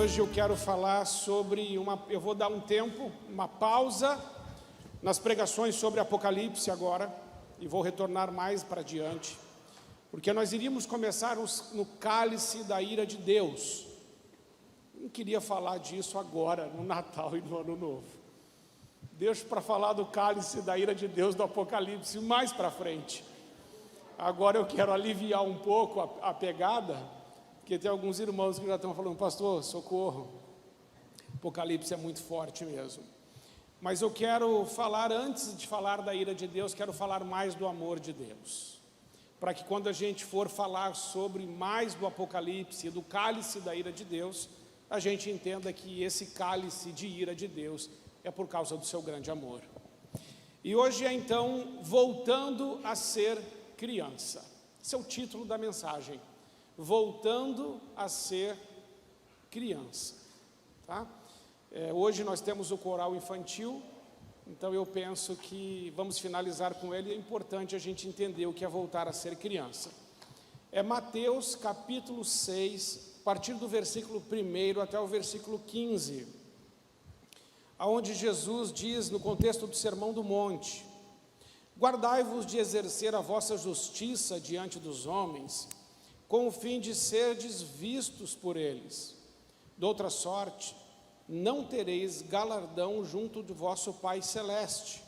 Hoje eu quero falar sobre eu vou dar um tempo, uma pausa nas pregações sobre Apocalipse agora, e vou retornar mais para diante, porque nós iríamos começar no cálice da ira de Deus. Não queria falar disso agora, no Natal e no Ano Novo. Deixo para falar do cálice da ira de Deus do Apocalipse mais para frente. Agora eu quero aliviar um pouco a pegada, porque tem alguns irmãos que já estão falando: pastor, socorro, Apocalipse é muito forte mesmo. Mas eu quero falar, antes de falar da ira de Deus, quero falar mais do amor de Deus, para que quando a gente for falar sobre mais do Apocalipse e do cálice da ira de Deus, a gente entenda que esse cálice de ira de Deus é por causa do seu grande amor. E hoje é então voltando a ser criança. Esse é o título da mensagem: voltando a ser criança, tá? Hoje nós temos o coral infantil, então eu penso que vamos finalizar com ele. É importante a gente entender o que é voltar a ser criança. É Mateus capítulo 6, a partir do versículo 1 até o versículo 15, aonde Jesus diz, no contexto do Sermão do Monte: guardai-vos de exercer a vossa justiça diante dos homens, com o fim de serdes vistos por eles. De outra sorte, não tereis galardão junto de vosso Pai Celeste.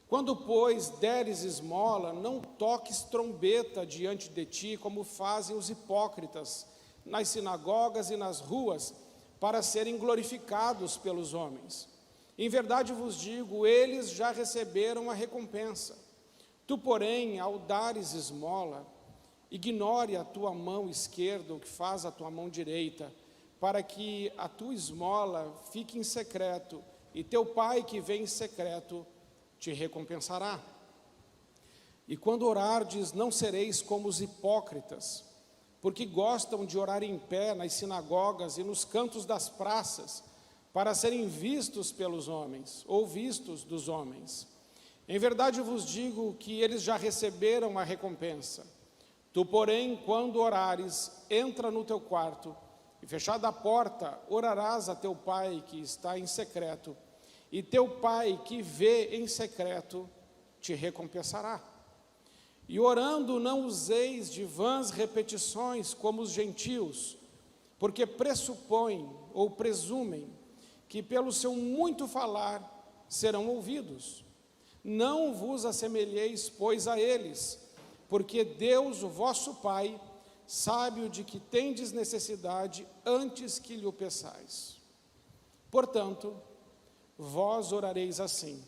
Quando, pois, deres esmola, não toques trombeta diante de ti, como fazem os hipócritas nas sinagogas e nas ruas, para serem glorificados pelos homens. Em verdade vos digo, eles já receberam a recompensa. Tu, porém, ao dares esmola, ignore a tua mão esquerda o que faz a tua mão direita, para que a tua esmola fique em secreto, e teu Pai que vem em secreto te recompensará. E quando orardes, não sereis como os hipócritas, porque gostam de orar em pé nas sinagogas e nos cantos das praças, para serem vistos pelos homens, ou vistos dos homens. Em verdade vos digo que eles já receberam a recompensa. Tu, porém, quando orares, entra no teu quarto, e fechada a porta, orarás a teu Pai que está em secreto, e teu Pai que vê em secreto te recompensará. E orando, não useis de vãs repetições como os gentios, porque pressupõem ou presumem que pelo seu muito falar serão ouvidos. Não vos assemelheis, pois, a eles, porque Deus, o vosso Pai, sabe o de que tendes necessidade antes que lhe o peçais. Portanto, vós orareis assim: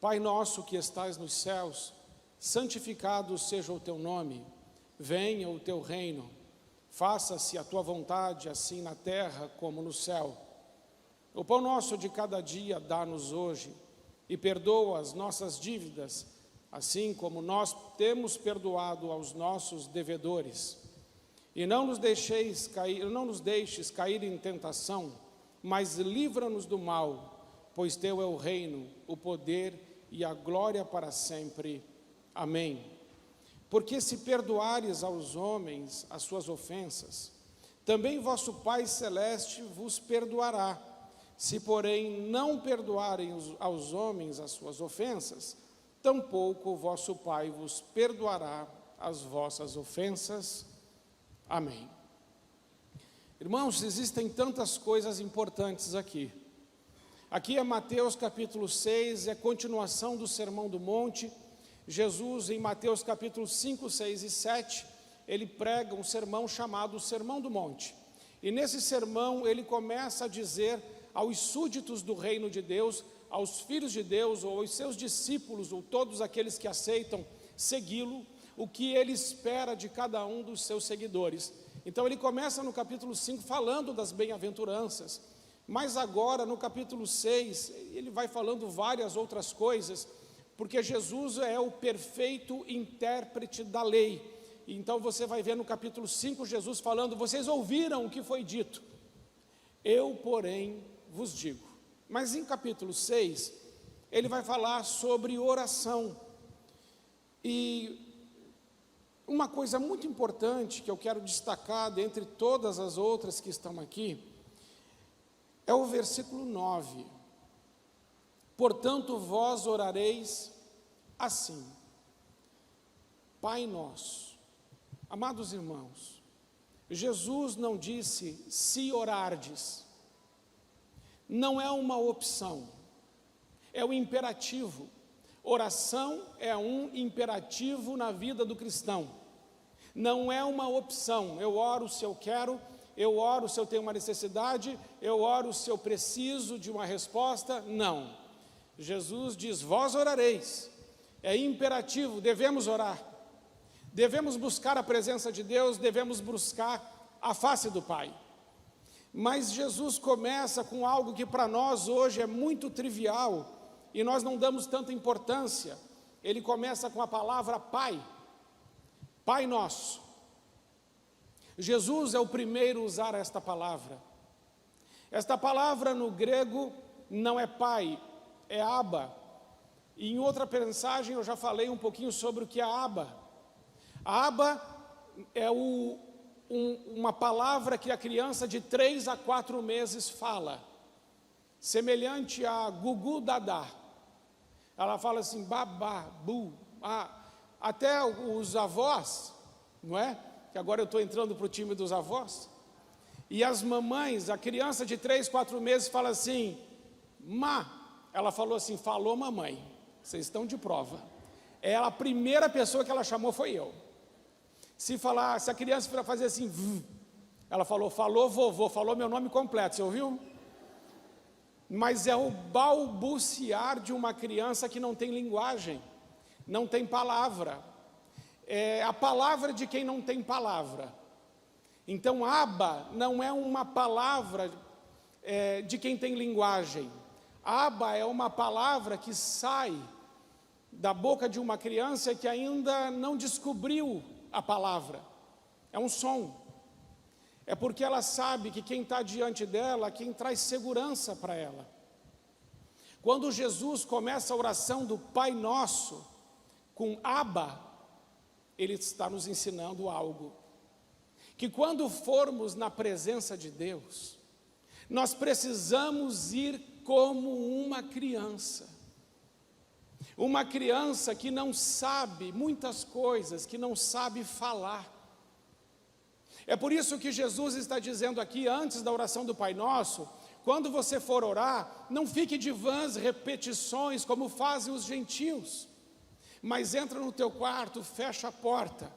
Pai nosso que estais nos céus, santificado seja o teu nome, venha o teu reino, faça-se a tua vontade, assim na terra como no céu. O pão nosso de cada dia dá-nos hoje, e perdoa as nossas dívidas, assim como nós temos perdoado aos nossos devedores. E não nos deixes cair em tentação, mas livra-nos do mal, pois teu é o reino, o poder e a glória para sempre. Amém. Porque se perdoares aos homens as suas ofensas, também vosso Pai Celeste vos perdoará. Se, porém, não perdoarem aos homens as suas ofensas, tampouco o vosso Pai vos perdoará as vossas ofensas. Amém. Irmãos, existem tantas coisas importantes aqui. Aqui é Mateus capítulo 6, é continuação do Sermão do Monte. Jesus, em Mateus capítulo 5, 6 e 7, ele prega um sermão chamado Sermão do Monte. E nesse sermão ele começa a dizer aos súditos do reino de Deus, aos filhos de Deus, ou aos seus discípulos, ou todos aqueles que aceitam segui-lo, o que ele espera de cada um dos seus seguidores. Então ele começa no capítulo 5 falando das bem-aventuranças, mas agora no capítulo 6 ele vai falando várias outras coisas, porque Jesus é o perfeito intérprete da lei. Então você vai ver no capítulo 5 Jesus falando: vocês ouviram o que foi dito, eu porém vos digo. Mas em capítulo 6 ele vai falar sobre oração. E Uma coisa muito importante que eu quero destacar, dentre todas as outras que estão aqui, é o versículo 9. Portanto, vós orareis assim: Pai nosso. Amados irmãos, Jesus não disse se orardes. Não é uma opção, é o imperativo. Oração é um imperativo na vida do cristão. Não é uma opção. Eu oro se eu quero, eu oro se eu tenho uma necessidade, eu oro se eu preciso de uma resposta. Não. Jesus diz: vós orareis. É imperativo, devemos orar. Devemos buscar a presença de Deus, devemos buscar a face do Pai. Mas Jesus começa com algo que para nós hoje é muito trivial e nós não damos tanta importância. Ele começa com a palavra Pai, Pai Nosso. Jesus é o primeiro a usar esta palavra. Esta palavra no grego não é Pai, é Abba. E em outra mensagem eu já falei um pouquinho sobre o que é Abba. Abba é uma palavra que a criança de 3 a 4 meses fala, semelhante a gugu dadá. Ela fala assim, babá, bu, até os avós, não é? Que agora eu estou entrando para o time dos avós. E as mamães, a criança de 3, 4 meses fala assim, má. Ela falou assim, falou mamãe, vocês estão de prova. A primeira pessoa que ela chamou foi eu. Se a criança fazer assim, ela falou vovô, falou meu nome completo, você ouviu? Mas é o balbuciar de uma criança que não tem linguagem, não tem palavra. É a palavra de quem não tem palavra. Então, Abba não é uma palavra de quem tem linguagem. Abba é uma palavra que sai da boca de uma criança que ainda não descobriu a palavra. É um som. É porque ela sabe que quem está diante dela, quem traz segurança para ela. Quando Jesus começa a oração do Pai Nosso, com Abba, Ele está nos ensinando algo. Que quando formos na presença de Deus, nós precisamos ir como uma criança. Uma criança que não sabe muitas coisas, que não sabe falar. É por isso que Jesus está dizendo aqui, antes da oração do Pai Nosso, quando você for orar, não fique de vãs repetições como fazem os gentios, mas entra no teu quarto, fecha a porta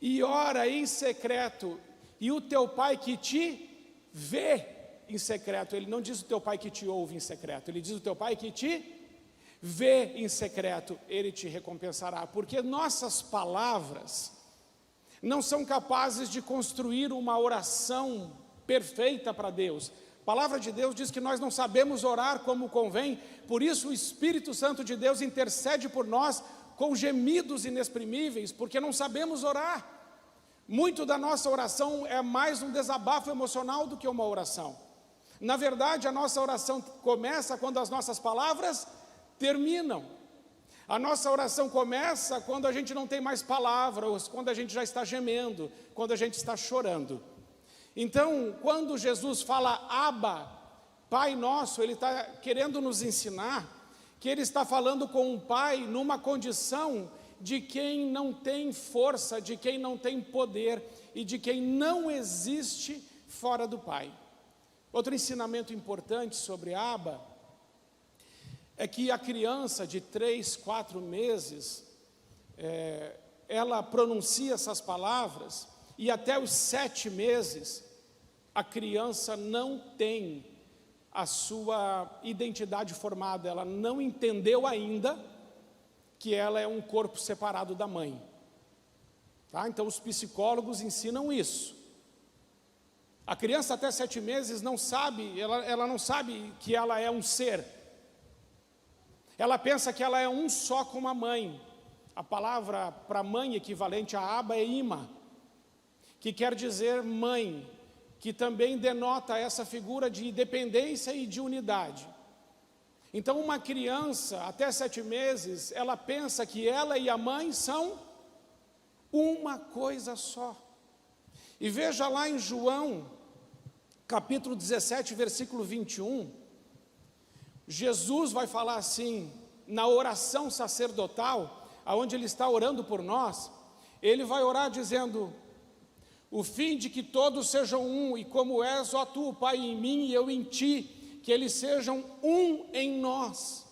e ora em secreto, e o teu Pai que te vê em secreto, ele não diz o teu Pai que te ouve em secreto, ele diz o teu Pai que te vê em secreto, ele te recompensará, porque nossas palavras não são capazes de construir uma oração perfeita para Deus. A palavra de Deus diz que nós não sabemos orar como convém, por isso o Espírito Santo de Deus intercede por nós com gemidos inexprimíveis, porque não sabemos orar. Muito da nossa oração é mais um desabafo emocional do que uma oração. Na verdade, a nossa oração começa quando as nossas palavras terminam. A nossa oração começa quando a gente não tem mais palavras, quando a gente já está gemendo, quando a gente está chorando. Então, quando Jesus fala Abba, Pai Nosso, Ele está querendo nos ensinar que Ele está falando com um Pai numa condição de quem não tem força, de quem não tem poder e de quem não existe fora do Pai. Outro ensinamento importante sobre Abba é que a criança de 3, 4 meses, ela pronuncia essas palavras, e até os 7 meses, a criança não tem a sua identidade formada, ela não entendeu ainda que ela é um corpo separado da mãe. Tá? Então os psicólogos ensinam isso. A criança até 7 meses não sabe, ela não sabe que ela é um ser. Ela pensa que ela é um só com a mãe. A palavra para mãe equivalente a Abba é Ima, que quer dizer mãe, que também denota essa figura de independência e de unidade. Então uma criança até 7 meses, ela pensa que ela e a mãe são uma coisa só. E veja lá em João, capítulo 17, versículo 21, Jesus vai falar assim, na oração sacerdotal, aonde ele está orando por nós, ele vai orar dizendo: o fim de que todos sejam um, e como és, ó tu, Pai, em mim e eu em ti, que eles sejam um em nós.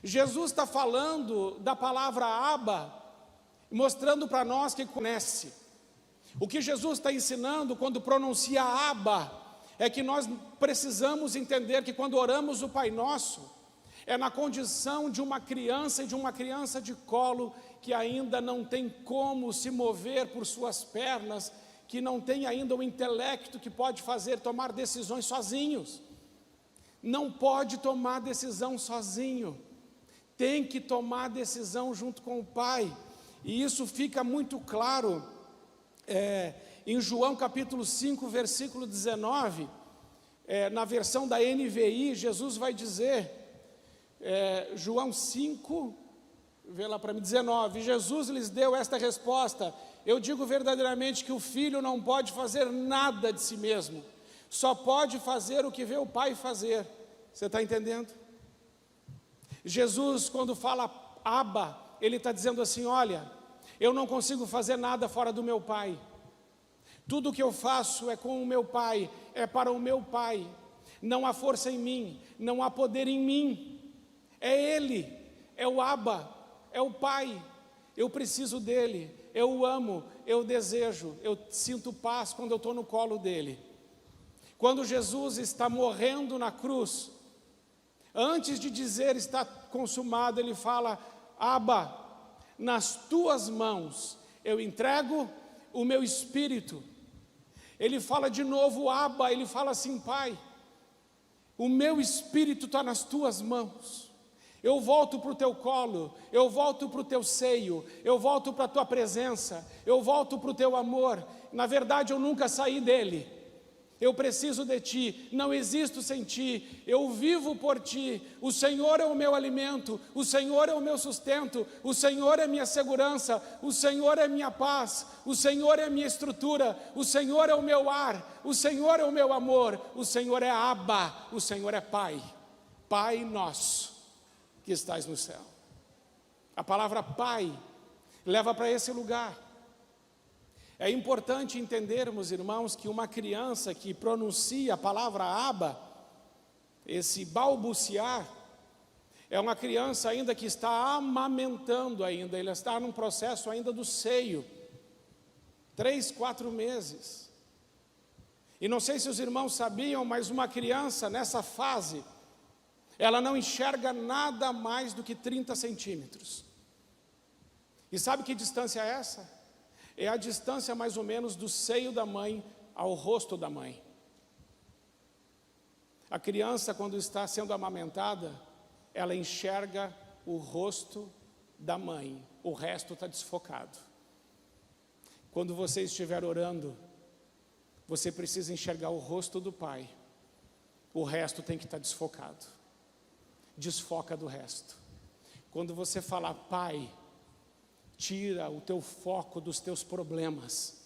Jesus está falando da palavra Abba, mostrando para nós que conhece. O que Jesus está ensinando quando pronuncia Abba, é que nós precisamos entender que quando oramos o Pai Nosso, é na condição de uma criança e de uma criança de colo, que ainda não tem como se mover por suas pernas, que não tem ainda o intelecto que pode tomar decisões sozinhos. Não pode tomar decisão sozinho, tem que tomar decisão junto com o Pai. E isso fica muito claro em João capítulo 5, versículo 19, na versão da NVI, Jesus vai dizer, João 5, vê lá para mim, 19, Jesus lhes deu esta resposta: eu digo verdadeiramente que o Filho não pode fazer nada de si mesmo, só pode fazer o que vê o Pai fazer. Você está entendendo? Jesus, quando fala Abba, ele está dizendo assim: olha, eu não consigo fazer nada fora do meu Pai. Tudo o que eu faço é com o meu Pai, é para o meu Pai. Não há força em mim, não há poder em mim. É Ele, é o Abba, é o Pai. Eu preciso dEle, eu o amo, eu desejo, eu sinto paz quando eu estou no colo dEle. Quando Jesus está morrendo na cruz, antes de dizer está consumado, Ele fala: Abba, nas tuas mãos eu entrego o meu espírito. Ele fala de novo Abba, ele fala assim: Pai, o meu espírito está nas tuas mãos. Eu volto para o teu colo, eu volto para o teu seio, eu volto para a tua presença, eu volto para o teu amor. Na verdade, eu nunca saí dele. Eu preciso de ti, não existo sem ti, eu vivo por ti. O Senhor é o meu alimento, o Senhor é o meu sustento, o Senhor é minha segurança, o Senhor é minha paz, o Senhor é minha estrutura, o Senhor é o meu ar, o Senhor é o meu amor, o Senhor é Abba, o Senhor é Pai. Pai nosso que estás no céu. A palavra Pai leva para esse lugar. É importante entendermos, irmãos, que uma criança que pronuncia a palavra Abba, esse balbuciar, é uma criança ainda que está amamentando ainda, ele está num processo ainda do seio, 3, 4 meses. E não sei se os irmãos sabiam, mas uma criança nessa fase, ela não enxerga nada mais do que 30 centímetros. E sabe que distância é essa? É a distância mais ou menos do seio da mãe ao rosto da mãe. A criança, quando está sendo amamentada, ela enxerga o rosto da mãe, o resto está desfocado. Quando você estiver orando, você precisa enxergar o rosto do Pai, o resto tem que estar desfocado. Desfoca do resto. Quando você falar Pai, tira o teu foco dos teus problemas,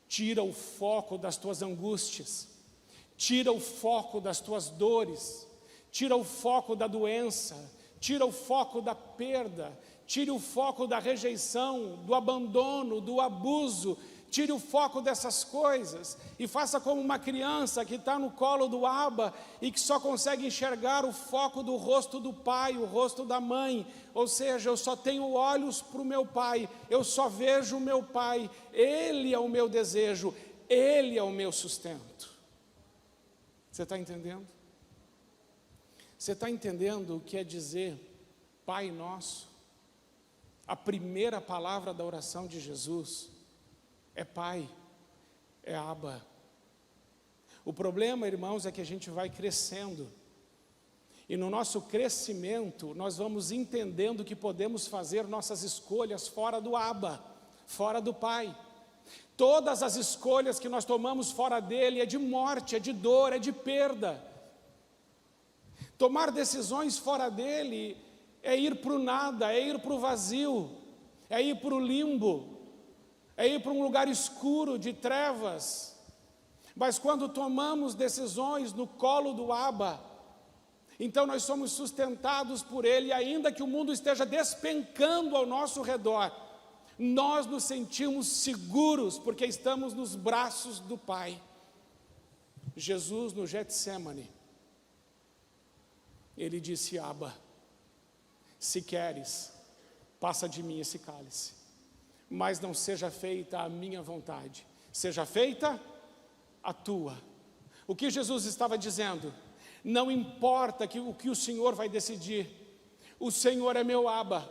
tira o foco das tuas angústias, tira o foco das tuas dores, tira o foco da doença, tira o foco da perda, tire o foco da rejeição, do abandono, do abuso, tire o foco dessas coisas e faça como uma criança que está no colo do Abba e que só consegue enxergar o foco do rosto do pai, o rosto da mãe. Ou seja, eu só tenho olhos para o meu pai, eu só vejo o meu pai, ele é o meu desejo, ele é o meu sustento. Você está entendendo? Você está entendendo o que é dizer Pai Nosso? A primeira palavra da oração de Jesus é Pai, é Abba. O problema, irmãos, é que a gente vai crescendo. E no nosso crescimento, nós vamos entendendo que podemos fazer nossas escolhas fora do Abba, fora do Pai. Todas as escolhas que nós tomamos fora dele é de morte, é de dor, é de perda. Tomar decisões fora dele é ir para o nada, é ir para o vazio, é ir para o limbo. é ir para um lugar escuro de trevas. Mas quando tomamos decisões no colo do Abba, então nós somos sustentados por Ele, e ainda que o mundo esteja despencando ao nosso redor, nós nos sentimos seguros, porque estamos nos braços do Pai. Jesus, no Getsêmani, Ele disse: Abba, se queres, passa de mim esse cálice, mas não seja feita a minha vontade, seja feita a tua. O que Jesus estava dizendo? Não importa o que o Senhor vai decidir, o Senhor é meu Abba,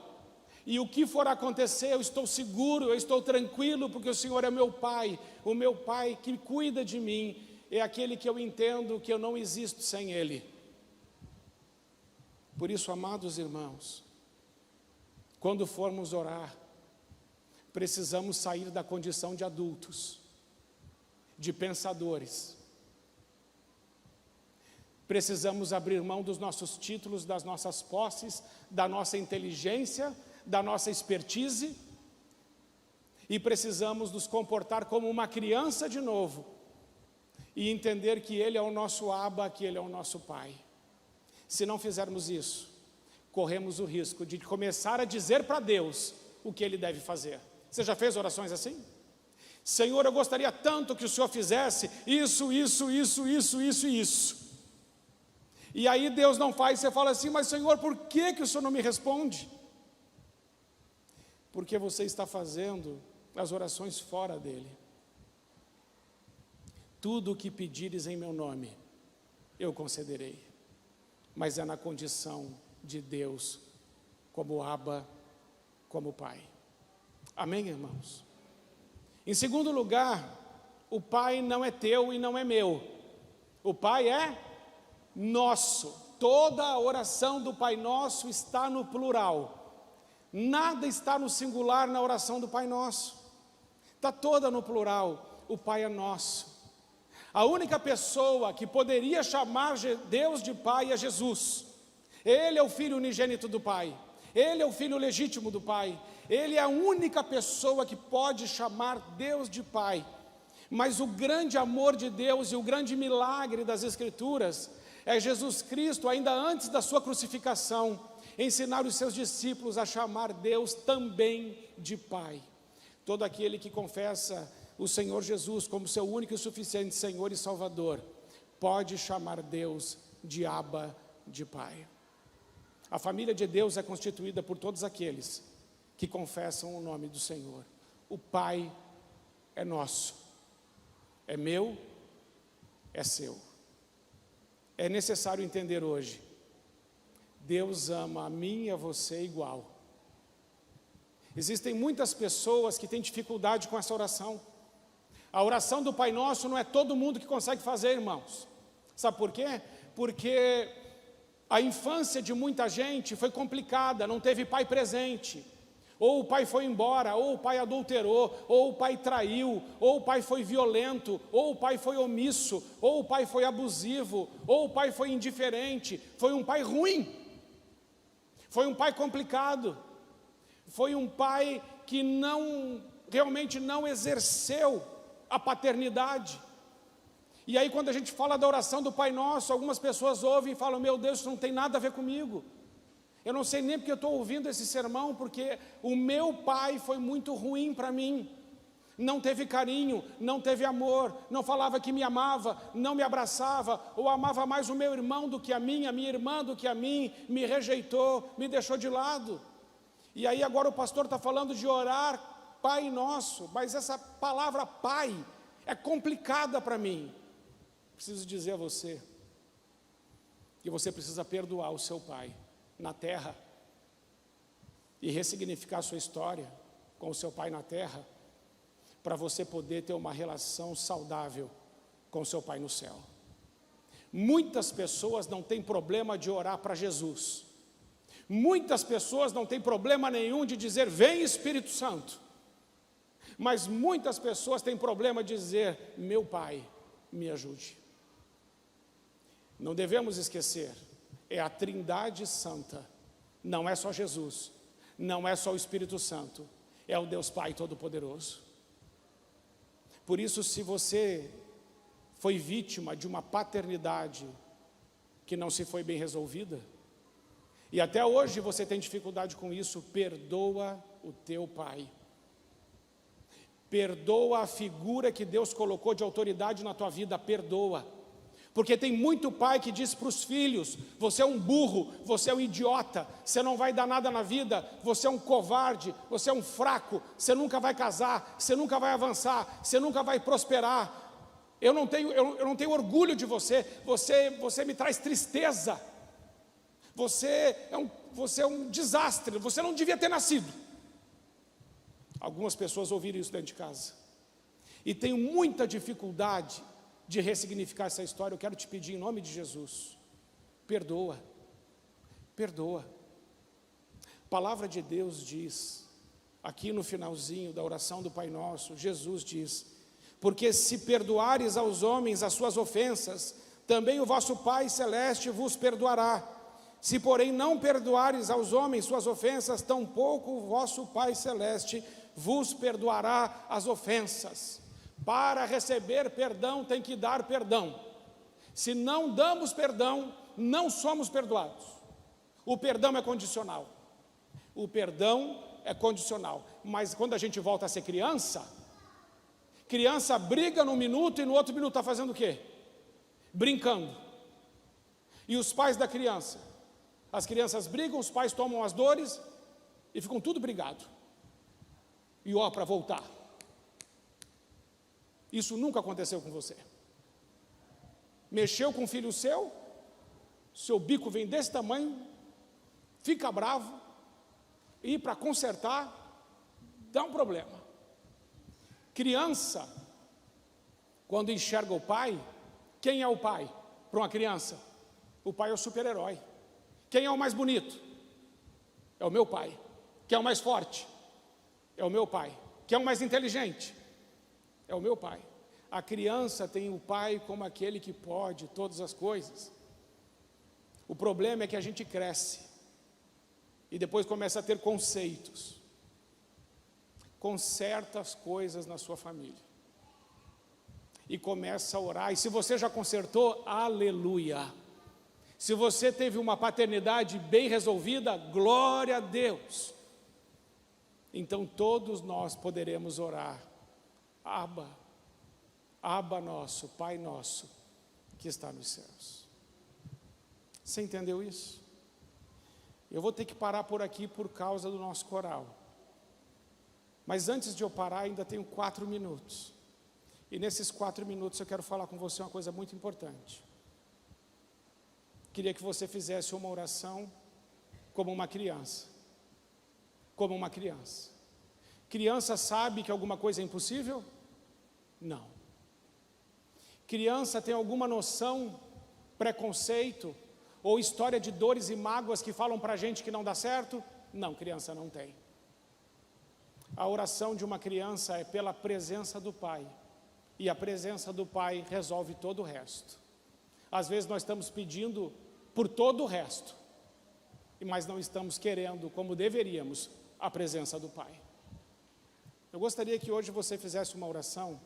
e o que for acontecer, eu estou seguro, eu estou tranquilo, porque o Senhor é meu Pai. O meu Pai que cuida de mim é aquele que eu entendo que eu não existo sem Ele. Por isso, amados irmãos, quando formos orar, precisamos sair da condição de adultos, de pensadores. Precisamos abrir mão dos nossos títulos, das nossas posses, da nossa inteligência, da nossa expertise, e precisamos nos comportar como uma criança de novo, e entender que Ele é o nosso Abba, que Ele é o nosso Pai. Se não fizermos isso, corremos o risco de começar a dizer para Deus o que Ele deve fazer. Você já fez orações assim? Senhor, eu gostaria tanto que o Senhor fizesse isso. E aí Deus não faz, você fala assim: mas Senhor, por que o Senhor não me responde? Porque você está fazendo as orações fora dEle. Tudo o que pedires em meu nome, eu concederei. Mas é na condição de Deus, como Abba, como Pai. Amém, irmãos? Em segundo lugar, o Pai não é teu e não é meu. O Pai é nosso. Toda a oração do Pai Nosso está no plural. Nada está no singular na oração do Pai Nosso. Está toda no plural. O Pai é nosso. A única pessoa que poderia chamar Deus de Pai é Jesus. Ele é o Filho unigênito do Pai. Ele é o Filho legítimo do Pai. Ele é a única pessoa que pode chamar Deus de Pai. Mas o grande amor de Deus e o grande milagre das Escrituras é Jesus Cristo, ainda antes da sua crucificação, ensinar os seus discípulos a chamar Deus também de Pai. Todo aquele que confessa o Senhor Jesus como seu único e suficiente Senhor e Salvador, pode chamar Deus de Abba, de Pai. A família de Deus é constituída por todos aqueles que confessam o nome do Senhor. O Pai é nosso, é meu, é seu. É necessário entender hoje, Deus ama a mim e a você igual. Existem muitas pessoas que têm dificuldade com essa oração. A oração do Pai Nosso não é todo mundo que consegue fazer, irmãos. Sabe por quê? Porque a infância de muita gente foi complicada, não teve pai presente. Ou o pai foi embora, ou o pai adulterou, ou o pai traiu, ou o pai foi violento, ou o pai foi omisso, ou o pai foi abusivo, ou o pai foi indiferente. Foi um pai ruim, foi um pai complicado, foi um pai que realmente não exerceu a paternidade. E aí quando a gente fala da oração do Pai Nosso, algumas pessoas ouvem e falam: meu Deus, isso não tem nada a ver comigo. Eu não sei nem porque eu estou ouvindo esse sermão, porque o meu pai foi muito ruim para mim. Não teve carinho, não teve amor, não falava que me amava, não me abraçava, ou amava mais o meu irmão do que a minha irmã do que a mim, me rejeitou, me deixou de lado. E aí agora o pastor está falando de orar Pai Nosso, mas essa palavra Pai é complicada para mim. Preciso dizer a você que você precisa perdoar o seu pai na terra e ressignificar a sua história com o seu pai na terra, para você poder ter uma relação saudável com o seu pai no céu. Muitas pessoas não têm problema de orar para Jesus. Muitas pessoas não têm problema nenhum de dizer: vem Espírito Santo. Mas muitas pessoas têm problema de dizer: meu Pai, me ajude. Não devemos esquecer, é a Trindade Santa, não é só Jesus, não é só o Espírito Santo, é o Deus Pai Todo-Poderoso. Por isso, se você foi vítima de uma paternidade que não se foi bem resolvida, e até hoje você tem dificuldade com isso, perdoa o teu pai. Perdoa a figura que Deus colocou de autoridade na tua vida, perdoa. Porque tem muito pai que diz para os filhos: você é um burro, você é um idiota, você não vai dar nada na vida, você é um covarde, você é um fraco, você nunca vai casar, você nunca vai avançar, você nunca vai prosperar. Eu não tenho orgulho de você, você me traz tristeza, você é um desastre, você não devia ter nascido. Algumas pessoas ouviram isso dentro de casa, e tenho muita dificuldade de ressignificar essa história. Eu quero te pedir em nome de Jesus, perdoa, perdoa. A palavra de Deus diz, aqui no finalzinho da oração do Pai Nosso, Jesus diz: porque se perdoares aos homens as suas ofensas, também o vosso Pai Celeste vos perdoará. Se porém não perdoares aos homens suas ofensas, tampouco o vosso Pai Celeste vos perdoará as ofensas. Para receber perdão tem que dar perdão. Se não damos perdão, não somos perdoados. O perdão é condicional. O perdão é condicional. Mas quando a gente volta a ser criança, criança briga num minuto e no outro minuto está fazendo o quê? Brincando. E os pais da criança? As crianças brigam, os pais tomam as dores e ficam tudo brigado. E ó, para voltar. Isso nunca aconteceu com você. Mexeu com um filho seu bico vem desse tamanho, fica bravo, e para consertar, dá um problema. Criança, quando enxerga o pai, quem é o pai para uma criança? O pai é o super-herói. Quem é o mais bonito? É o meu pai. Quem é o mais forte? É o meu pai. Quem é o mais inteligente? É o meu pai. A criança tem o pai como aquele que pode todas as coisas. O problema é que a gente cresce e depois começa a ter conceitos. Conserta as coisas na sua família e começa a orar. E se você já consertou, aleluia. Se você teve uma paternidade bem resolvida, glória a Deus. Então todos nós poderemos orar: Abba, Abba nosso, Pai nosso, que está nos céus. Você entendeu isso? Eu vou ter que parar por aqui por causa do nosso coral. Mas antes de eu parar, ainda tenho 4 minutos. E nesses 4 minutos eu quero falar com você uma coisa muito importante. Queria que você fizesse uma oração como uma criança. Como uma criança. Criança sabe que alguma coisa é impossível? Não. Criança tem alguma noção, preconceito ou história de dores e mágoas que falam para a gente que não dá certo? Não, criança não tem. A oração de uma criança é pela presença do Pai. E a presença do Pai resolve todo o resto. Às vezes nós estamos pedindo por todo o resto, mas não estamos querendo, como deveríamos, a presença do Pai. Eu gostaria que hoje você fizesse uma oração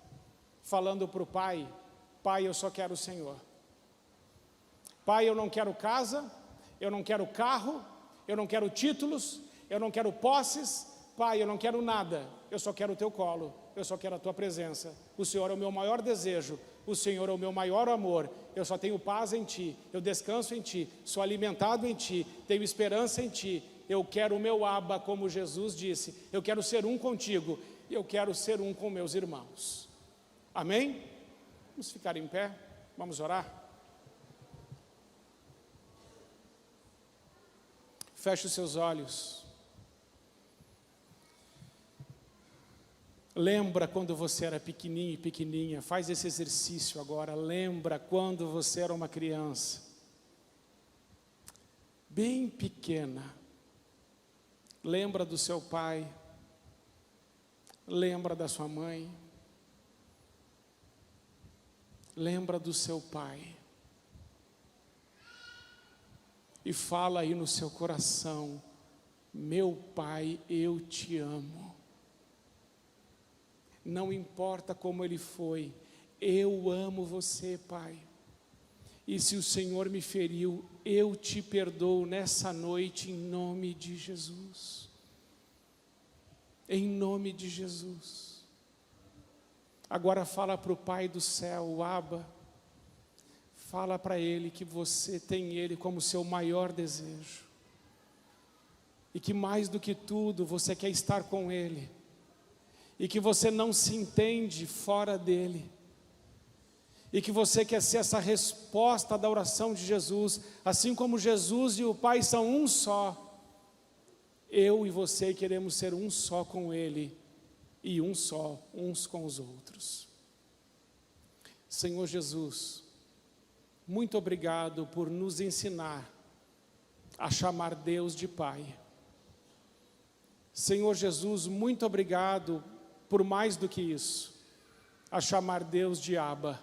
falando para o Pai: Pai, eu só quero o Senhor. Pai, eu não quero casa, eu não quero carro, eu não quero títulos, eu não quero posses. Pai, eu não quero nada, eu só quero o teu colo, eu só quero a tua presença. O Senhor é o meu maior desejo, o Senhor é o meu maior amor. Eu só tenho paz em Ti, eu descanso em Ti, sou alimentado em Ti, tenho esperança em Ti. Eu quero o meu Abba, como Jesus disse, eu quero ser um contigo, e eu quero ser um com meus irmãos. Amém? Vamos ficar em pé, vamos orar? Feche os seus olhos. Lembra quando você era pequenininho e pequenininha, faz esse exercício agora. Lembra quando você era uma criança, bem pequena. Lembra do seu pai, lembra da sua mãe, lembra do seu pai. E fala aí no seu coração: meu Pai, eu te amo. não importa como ele foi, eu amo você, Pai. E se o Senhor me feriu, eu te perdoo nessa noite, em nome de Jesus. Em nome de Jesus. Agora fala para o Pai do céu, o Abba. Fala para Ele que você tem Ele como seu maior desejo. E que mais do que tudo, você quer estar com Ele. E que você não se entende fora dEle. E que você quer ser essa resposta da oração de Jesus, assim como Jesus e o Pai são um só. Eu e você queremos ser um só com Ele, e um só uns com os outros. Senhor Jesus, muito obrigado por nos ensinar a chamar Deus de Pai. Senhor Jesus, muito obrigado por mais do que isso, a chamar Deus de Abba.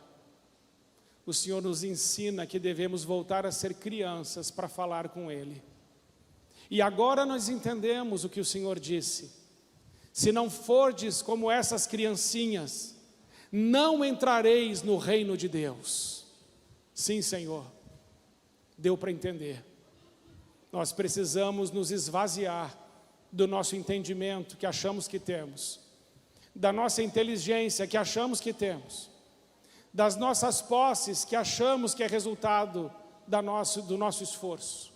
O Senhor nos ensina que devemos voltar a ser crianças para falar com Ele. E agora nós entendemos o que o Senhor disse. Se não fordes como essas criancinhas, não entrareis no reino de Deus. Sim, Senhor, deu para entender. Nós precisamos nos esvaziar do nosso entendimento que achamos que temos, da nossa inteligência que achamos que temos, das nossas posses que achamos que é resultado do nosso esforço,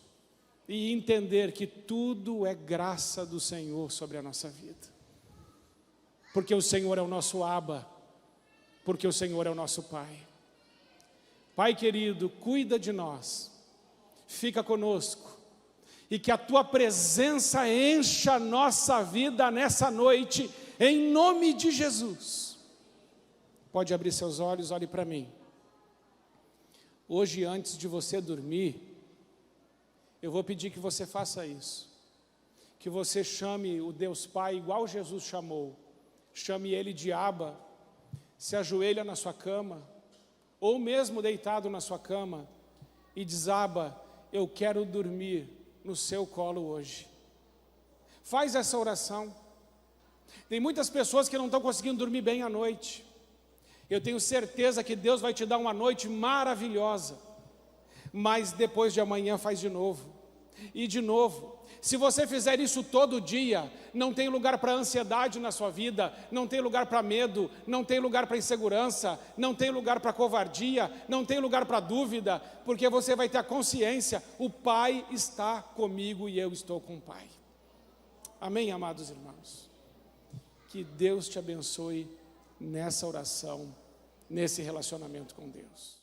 e entender que tudo é graça do Senhor sobre a nossa vida, porque o Senhor é o nosso Abba, porque o Senhor é o nosso Pai. Pai querido, cuida de nós, fica conosco, e que a Tua presença encha a nossa vida nessa noite, em nome de Jesus. Pode abrir seus olhos, olhe para mim. Hoje, antes de você dormir, eu vou pedir que você faça isso. Que você chame o Deus Pai igual Jesus chamou. Chame Ele de Abba. Se ajoelha na sua cama, ou mesmo deitado na sua cama, e diz: Abba, eu quero dormir no seu colo hoje. Faz essa oração. Tem muitas pessoas que não estão conseguindo dormir bem à noite. Eu tenho certeza que Deus vai te dar uma noite maravilhosa, mas depois de amanhã faz de novo, e de novo. Se você fizer isso todo dia, não tem lugar para ansiedade na sua vida, não tem lugar para medo, não tem lugar para insegurança, não tem lugar para covardia, não tem lugar para dúvida, porque você vai ter a consciência, o Pai está comigo e eu estou com o Pai. Amém, amados irmãos? Que Deus te abençoe nessa oração, nesse relacionamento com Deus.